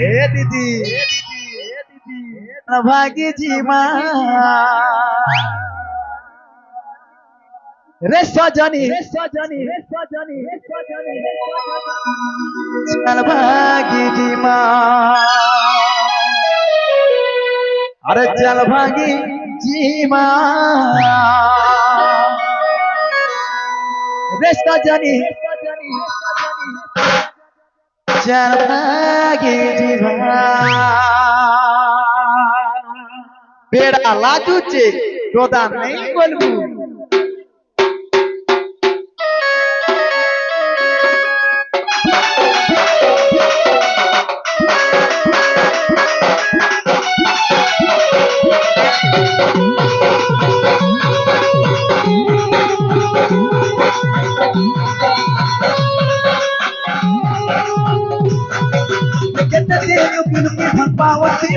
ए दीदी भागी जी माँ रे सजनी चल भागी जी माँ अरे चल भागी जी माँ रे सजनी चल भागी जी माँ बेड़ा लाजू चे गोदा नहीं बोलबू पावती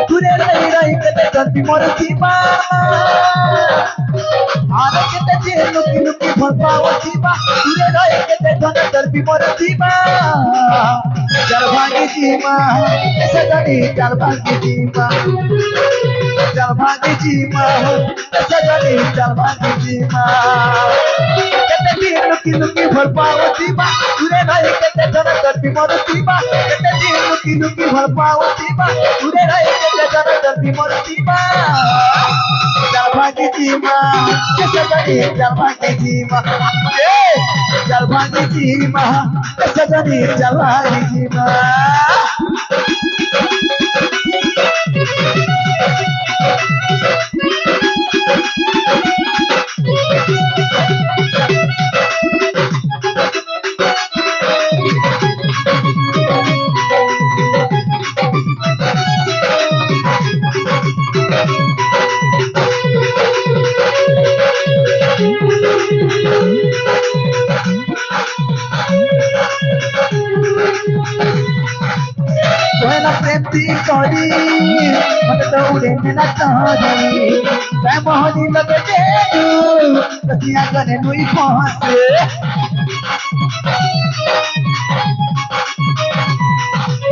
तुरे रही रही के जल्दी मरती आने के जे लुकी लुकी भर पावती तुरे रही के जल्दी मरती चल भागी जी माँ सजनी चल भागी जी माँ चल भागी जी माँ सजनी चल भागी जी माँ लुकी लुकी भर पावती तुरे रही के जल्दी मरती लुकी लुकी भर पावती तुरे रही के जल्दी मरती चल भागी जी माँ सजनी चल भागी जी माँ चल भागी जी माँ सजनी चल भागी जी माँ करी मत दौड़े ना करी मैं मोहनी लगे जेलू कसिया करे नुई पहुंचे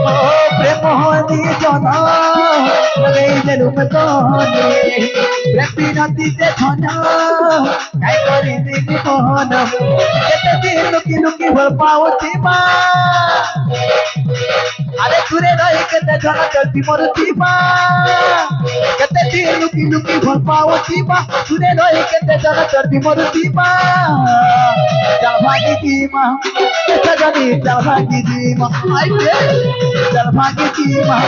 ओ प्रेम मोहनी जना लगे जेलू में तोने प्रेम बिनती ते धना काय करी दी मोहन केते दिन लुकी लुकी भर पावती मां अरे तुरे रही के जना चलती मरती केते दिन लुकी लुकी भर पावती तुरे रही के जना चलती मरती चल भागी जी माँ सजनी चल भागी जी माँ आई चल भागी जी माँ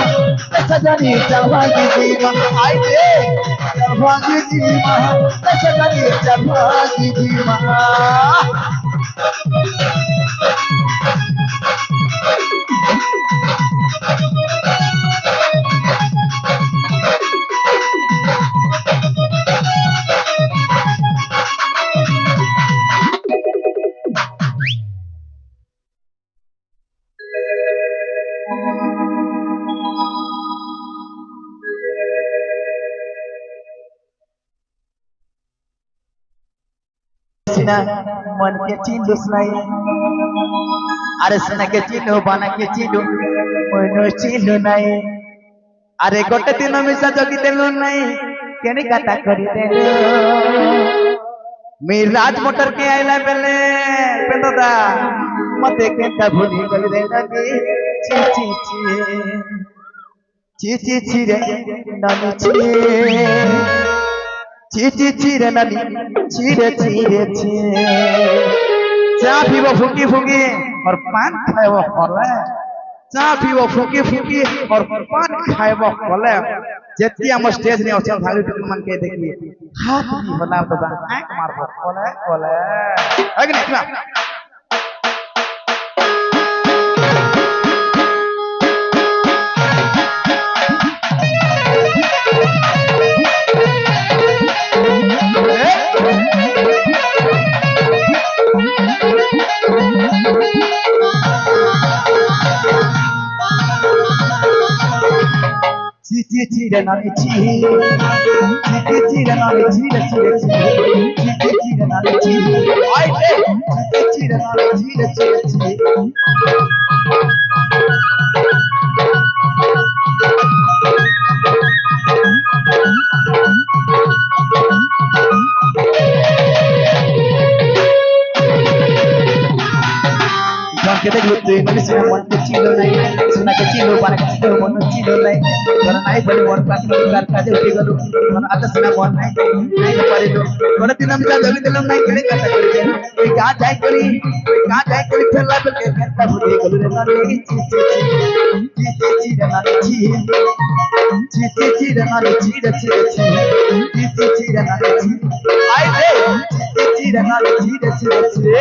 सजनी चल भागी जी माँ आई चल भागी जी माँ सजनी चल भागी जी माँ मन के चिन्ह नहीं अरे सुना के चिन्ह बना के चिन्ह मन चिन्ह नहीं अरे गोटे दिन मिसा जगी देलु नहीं केनी कथा करी देलु मी राज मोटर के आइला बेले पेंदोदा मते के का भूली गली रे ननी ची ची ची ची ची रे ननी ची ची रे ननी चीरे चीरे ची चा पीबो फुकी फुकी और पान खाएबो फले चा पीबो फुकी फुकी और पान खाएबो फले जेती हम स्टेज ने अचल धारी मन के देखिए हाथ भी होला तो आंख मारबो फले फले अग्नि ना Chira চিরে নারে চিরে আইতে চিরে নারে চিরে চিরে চিরে জনকে দেখলো তুই মানে সিনা মন ছিল নাই সিনাকে ছিল পারে ছিল মন ছিল নাই তোর নাই বলে মোর প্রাণ কার কাজে উঠে গেল তোর আদা সিনা মন নাই নাই পারিল তোর দিন আমি যা জমি দিলাম নাই কেড়ে কথা করে দে তুই গা যাই করি ফেলা বলে ফেলা ভুলে গেল রে না রে চি চি চি রে না রে চি চি রে না রে চি রে চি চি রে না রে চি আই রে চি রে না রে চি রে চি রে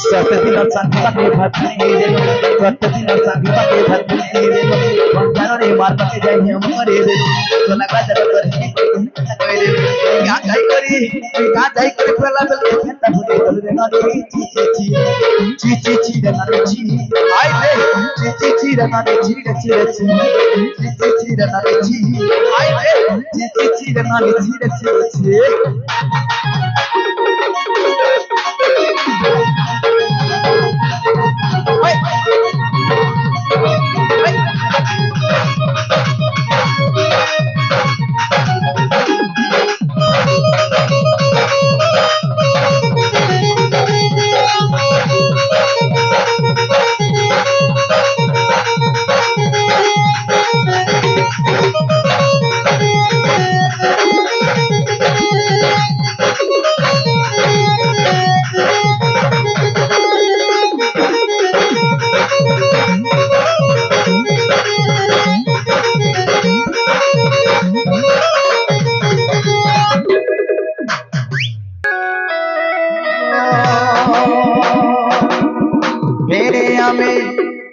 Setiap sang pakai batu ini, setiap sang pakai batu ini, jangan ni mar pakai jaya mari deh, soalnya kajar terhenti, क्या जाई करी पहला पहले खेता भूले गल रे ना रे ची रे ना रे ची आई रे ची रे ना रे ची रे ची रे ना रे ची आई रे ची रे ना रे ची रे ची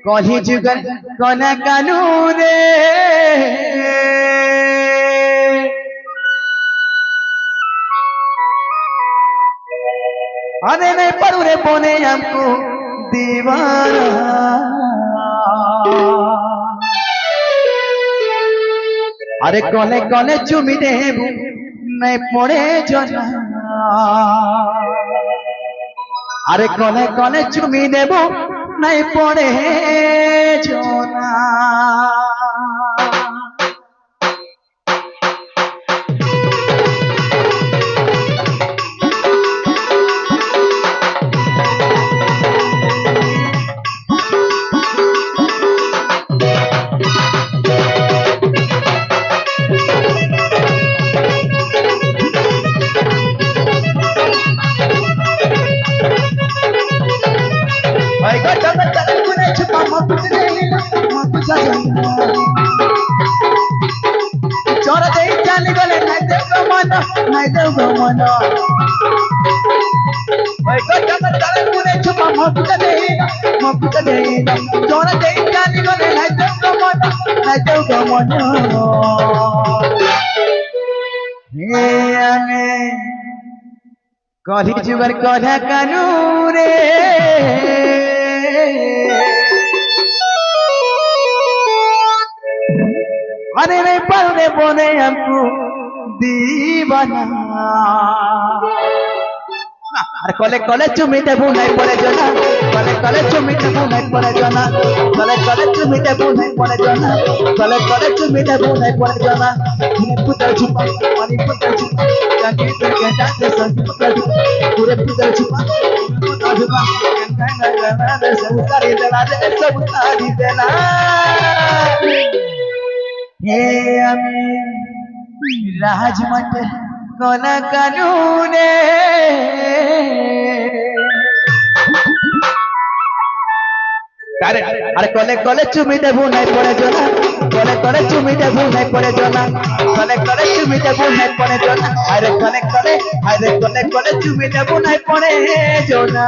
कही जुगल कौन कानून अरे नहीं पढ़ू रे बोने हमको दीवाना अरे कौने कौने चुमी दे नहीं पड़े जना अरे कौने कौने चुमी देबो नहीं पड़े जोना चोरा दे चाली गले नहीं देव गमन भाई को जगत चले मुने छुपा मपुता दे चोरा दे चाली गले नहीं देव गमन हे आने कही जुगर कढ़ा कानून रे अरे नहीं पढ़ने बोने हमको दीवाना अरे कले कले चुमी देबू नहीं पड़े जना कले चुमी देबू नहीं पड़े जना कले चुमी देबू नहीं पड़े जना कले चुमी देबू नहीं पड़े जना पुत्र छुपा पानी पुत्र छुपा जाके के डांस संग पुत्र छुपा पूरे पुत्र छुपा पुत्र छुपा गंगा सब सारी देना हे अमी राजमट कौन कानून अरे कले कले चुमी देबू नहीं पड़े जना कले चुमी देबू नहीं पड़े जना कले चुमी देबू नहीं पड़े जना अरे कले चुमी देबू नहीं पड़े जना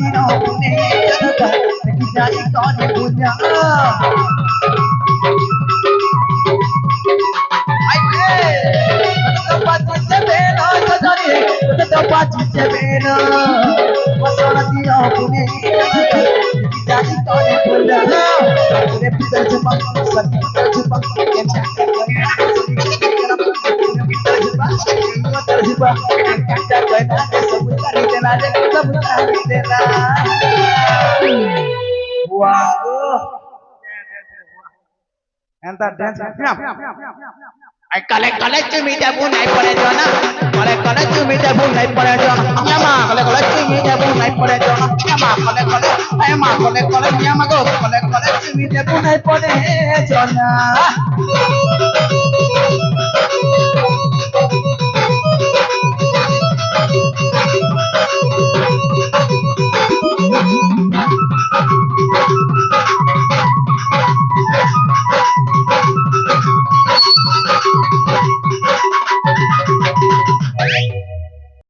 tiro pune janata ki jai kaun punya Masana tiro pune janata ki jai kaun punya pune pitar jumpa sati pitar jumpa Enter dance. I collect to meet a boon, I put it on. Collect to meet a boon, I put it on. Yama, collect to meet a boon, I put it on. Yama, collect, Yamago, collect to meet a boon, I put it on.